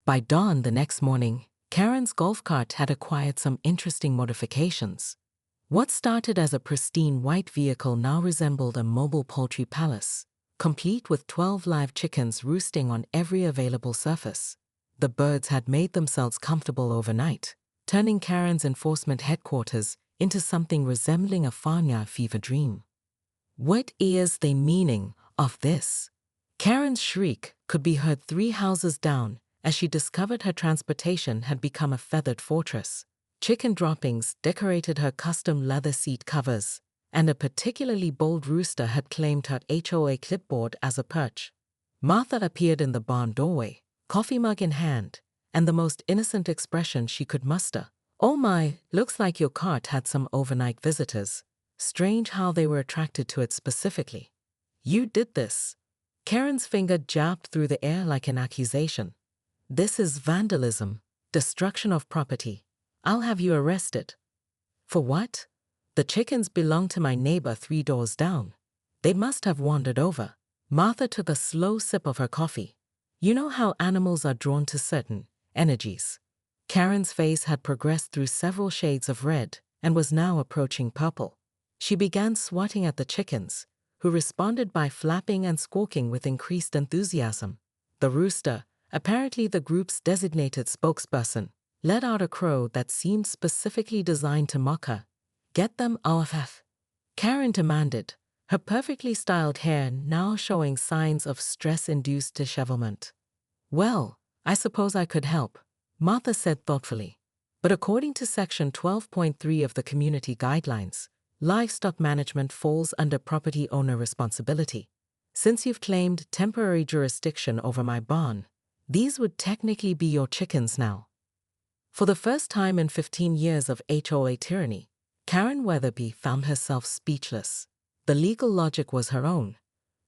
By dawn the next morning, Karen's golf cart had acquired some interesting modifications. What started as a pristine white vehicle now resembled a mobile poultry palace, complete with 12 live chickens roosting on every available surface. The birds had made themselves comfortable overnight, turning Karen's enforcement headquarters into something resembling a farmyard fever dream. What is the meaning of this? Karen's shriek could be heard 3 houses down as she discovered her transportation had become a feathered fortress. Chicken droppings decorated her custom leather seat covers, and a particularly bold rooster had claimed her HOA clipboard as a perch. Martha appeared in the barn doorway, coffee mug in hand, and the most innocent expression she could muster. "Oh my, looks like your cart had some overnight visitors. Strange how they were attracted to it specifically. You did this." Karen's finger jabbed through the air like an accusation. "This is vandalism, destruction of property. I'll have you arrested." "For what?" "The chickens belong to my neighbor 3 doors down. They must have wandered over." Martha took a slow sip of her coffee. "You know how animals are drawn to certain energies." Karen's face had progressed through several shades of red and was now approaching purple. She began swatting at the chickens, who responded by flapping and squawking with increased enthusiasm. The rooster, apparently the group's designated spokesperson, let out a crow that seemed specifically designed to mock her. "Get them off," Karen demanded, her perfectly styled hair now showing signs of stress-induced dishevelment. "Well, I suppose I could help," Martha said thoughtfully. "But according to Section 12.3 of the Community Guidelines, livestock management falls under property owner responsibility. Since you've claimed temporary jurisdiction over my barn, these would technically be your chickens now." For the first time in 15 years of HOA tyranny, Karen Weatherby found herself speechless. The legal logic was her own,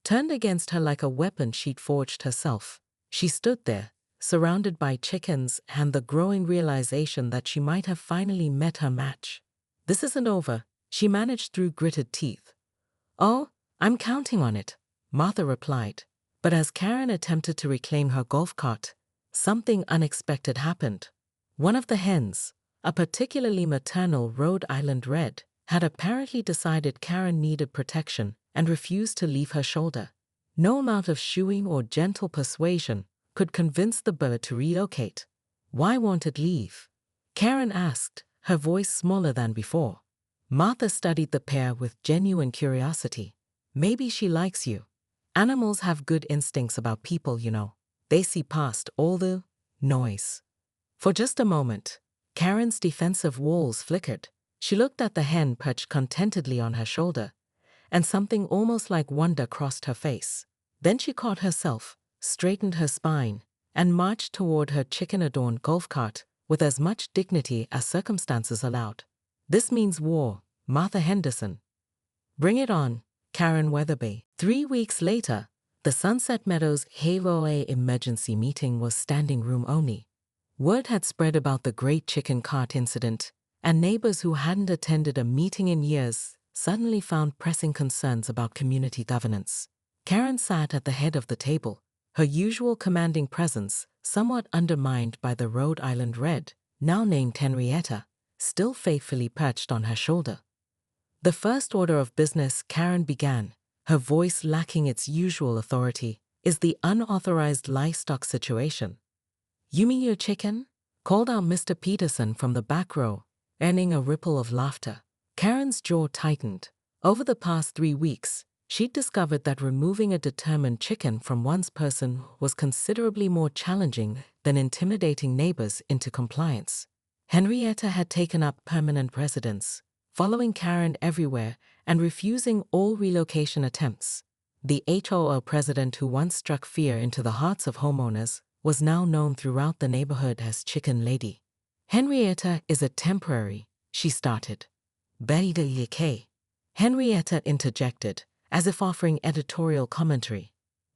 turned against her like a weapon she'd forged herself. She stood there, surrounded by chickens and the growing realization that she might have finally met her match. "This isn't over," she managed through gritted teeth. "Oh, I'm counting on it," Martha replied. But as Karen attempted to reclaim her golf cart, something unexpected happened. One of the hens, a particularly maternal Rhode Island Red, had apparently decided Karen needed protection and refused to leave her shoulder. No amount of shooing or gentle persuasion could convince the bird to relocate. "Why won't it leave?" Karen asked, her voice smaller than before. Martha studied the pair with genuine curiosity. "Maybe she likes you. Animals have good instincts about people, you know. They see past all the noise." For just a moment, Karen's defensive walls flickered. She looked at the hen perched contentedly on her shoulder, and something almost like wonder crossed her face. Then she caught herself, straightened her spine, and marched toward her chicken-adorned golf cart with as much dignity as circumstances allowed. "This means war, Martha Henderson." "Bring it on, Karen Weatherby." 3 weeks later, the Sunset Meadows HOA emergency meeting was standing room only. Word had spread about the Great Chicken Cart incident, and neighbors who hadn't attended a meeting in years suddenly found pressing concerns about community governance. Karen sat at the head of the table, her usual commanding presence somewhat undermined by the Rhode Island Red, now named Henrietta, still faithfully perched on her shoulder. "The first order of business," Karen began, her voice lacking its usual authority, "is the unauthorized livestock situation." "You mean your chicken?" called out Mr. Peterson from the back row, earning a ripple of laughter. Karen's jaw tightened. Over the past 3 weeks, she'd discovered that removing a determined chicken from one's person was considerably more challenging than intimidating neighbors into compliance. Henrietta had taken up permanent residence, following Karen everywhere and refusing all relocation attempts. The HOA president who once struck fear into the hearts of homeowners was now known throughout the neighborhood as Chicken Lady. "Henrietta is a temporary," she started. "K." Henrietta interjected, as if offering editorial commentary.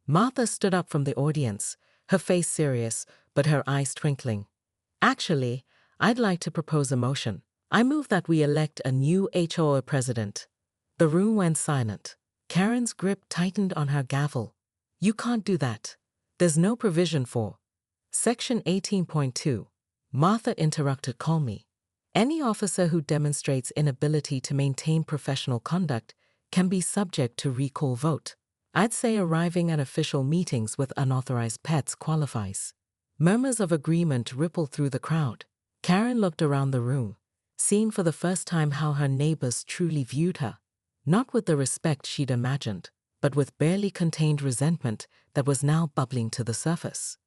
Martha stood up from the audience, her face serious, but her eyes twinkling. "Actually, I'd like to propose a motion. I move that we elect a new HOA president." The room went silent. Karen's grip tightened on her gavel. "You can't do that. There's no provision for Section 18.2. Martha interrupted calmly. Any officer who demonstrates inability to maintain professional conduct can be subject to recall vote. I'd say arriving at official meetings with unauthorized pets qualifies. Murmurs of agreement rippled through the crowd. Karen looked around the room, seeing for the first time how her neighbors truly viewed her. Not with the respect she'd imagined, but with barely contained resentment that was now bubbling to the surface.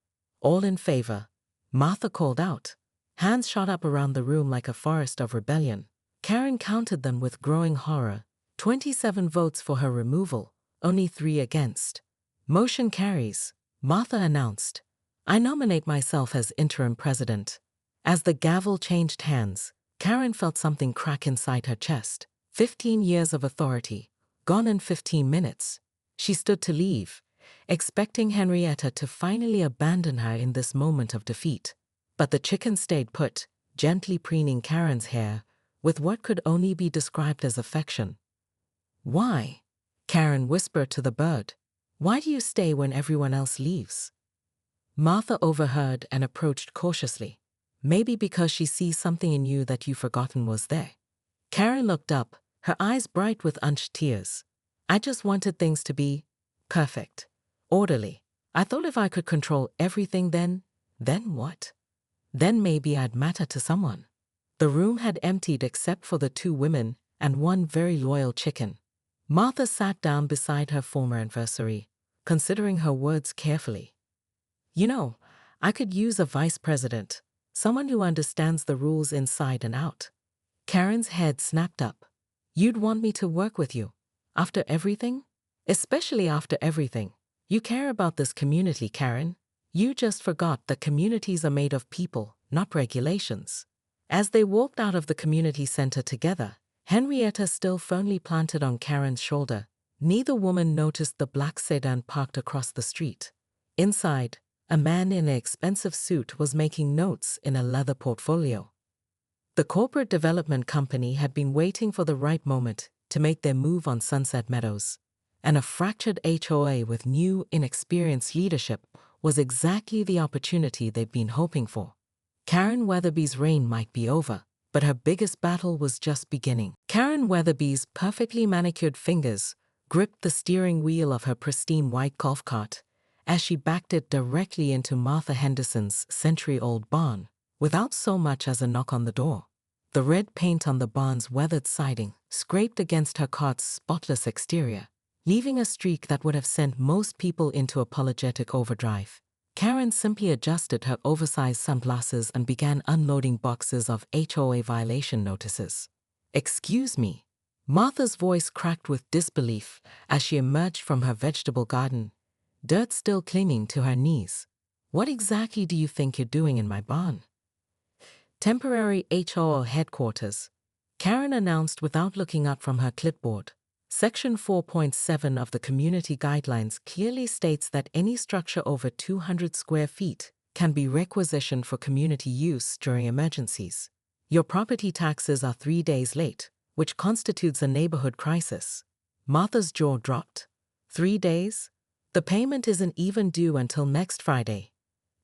All in favor, Martha called out. Hands shot up around the room like a forest of rebellion. Karen counted them with growing horror. 27 votes for her removal, only 3 against. Motion carries, Martha announced. I nominate myself as interim president. As the gavel changed hands, Karen felt something crack inside her chest. 15 years of authority, gone in 15 minutes. She stood to leave, expecting Henrietta to finally abandon her in this moment of defeat. But the chicken stayed put, gently preening Karen's hair, with what could only be described as affection. Why? Karen whispered to the bird. Why do you stay when everyone else leaves? Martha overheard and approached cautiously. Maybe because she sees something in you that you've forgotten was there. Karen looked up, her eyes bright with unshed tears. I just wanted things to be perfect, orderly. I thought if I could control everything then what? Then maybe I'd matter to someone. The room had emptied except for the 2 women and 1 very loyal chicken. Martha sat down beside her former adversary, considering her words carefully. You know, I could use a vice president, someone who understands the rules inside and out. Karen's head snapped up. You'd want me to work with you? After everything? Especially after everything. You care about this community, Karen. You just forgot that communities are made of people, not regulations. As they walked out of the community center together, Henrietta still firmly planted on Karen's shoulder. Neither woman noticed the black sedan parked across the street. Inside, a man in an expensive suit was making notes in a leather portfolio. The corporate development company had been waiting for the right moment to make their move on Sunset Meadows, and a fractured HOA with new, inexperienced leadership was exactly the opportunity they'd been hoping for. Karen Weatherby's reign might be over, but her biggest battle was just beginning. Karen Weatherby's perfectly manicured fingers gripped the steering wheel of her pristine white golf cart as she backed it directly into Martha Henderson's century-old barn, without so much as a knock on the door. The red paint on the barn's weathered siding scraped against her cart's spotless exterior, leaving a streak that would have sent most people into apologetic overdrive. Karen simply adjusted her oversized sunglasses and began unloading boxes of HOA violation notices. Excuse me. Martha's voice cracked with disbelief as she emerged from her vegetable garden, dirt still clinging to her knees. What exactly do you think you're doing in my barn? Temporary HOA headquarters, Karen announced without looking up from her clipboard. Section 4.7 of the Community Guidelines clearly states that any structure over 200 square feet can be requisitioned for community use during emergencies. Your property taxes are 3 days late, which constitutes a neighborhood crisis. Martha's jaw dropped. 3 days? The payment isn't even due until next Friday.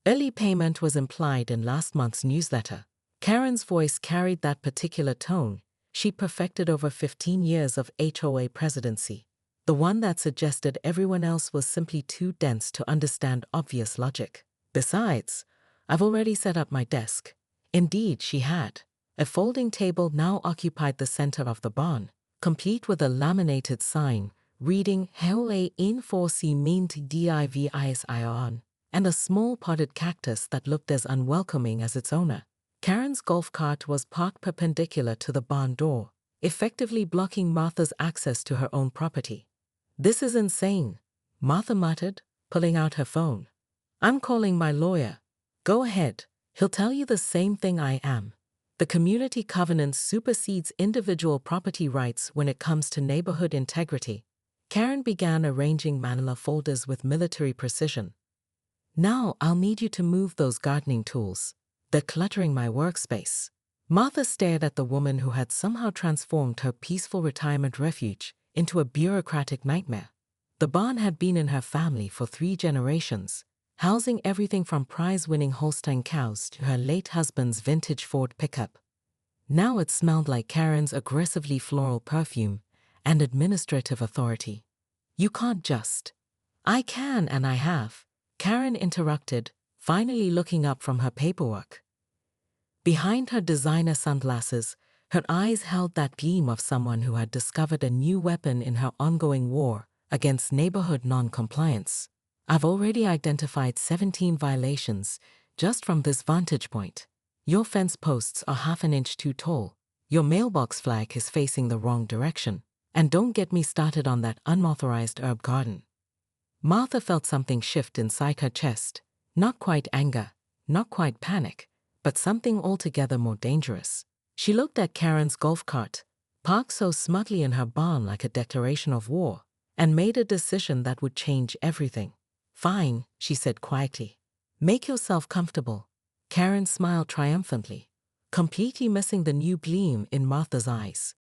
Early payment was implied in last month's newsletter. Karen's voice carried that particular tone she perfected over 15 years of HOA presidency, the one that suggested everyone else was simply too dense to understand obvious logic. Besides, I've already set up my desk. Indeed, she had. A folding table now occupied the center of the barn, complete with a laminated sign reading HOA Inforsi Mint Division, and a small potted cactus that looked as unwelcoming as its owner. Karen's golf cart was parked perpendicular to the barn door, effectively blocking Martha's access to her own property. This is insane, Martha muttered, pulling out her phone. I'm calling my lawyer. Go ahead, he'll tell you the same thing I am. The community covenant supersedes individual property rights when it comes to neighborhood integrity. Karen began arranging manila folders with military precision. Now I'll need you to move those gardening tools. They're cluttering my workspace. Martha stared at the woman who had somehow transformed her peaceful retirement refuge into a bureaucratic nightmare. The barn had been in her family for 3 generations, housing everything from prize-winning Holstein cows to her late husband's vintage Ford pickup. Now it smelled like Karen's aggressively floral perfume and administrative authority. "You can't just." "I can and I have," Karen interrupted, finally looking up from her paperwork. Behind her designer sunglasses, her eyes held that gleam of someone who had discovered a new weapon in her ongoing war against neighborhood non-compliance. "I've already identified 17 violations just from this vantage point. Your fence posts are half an inch too tall. Your mailbox flag is facing the wrong direction. And don't get me started on that unauthorized herb garden." Martha felt something shift inside her chest. Not quite anger, not quite panic, but something altogether more dangerous. She looked at Karen's golf cart, parked so smugly in her barn like a declaration of war, and made a decision that would change everything. "Fine," she said quietly. "Make yourself comfortable." Karen smiled triumphantly, completely missing the new gleam in Martha's eyes.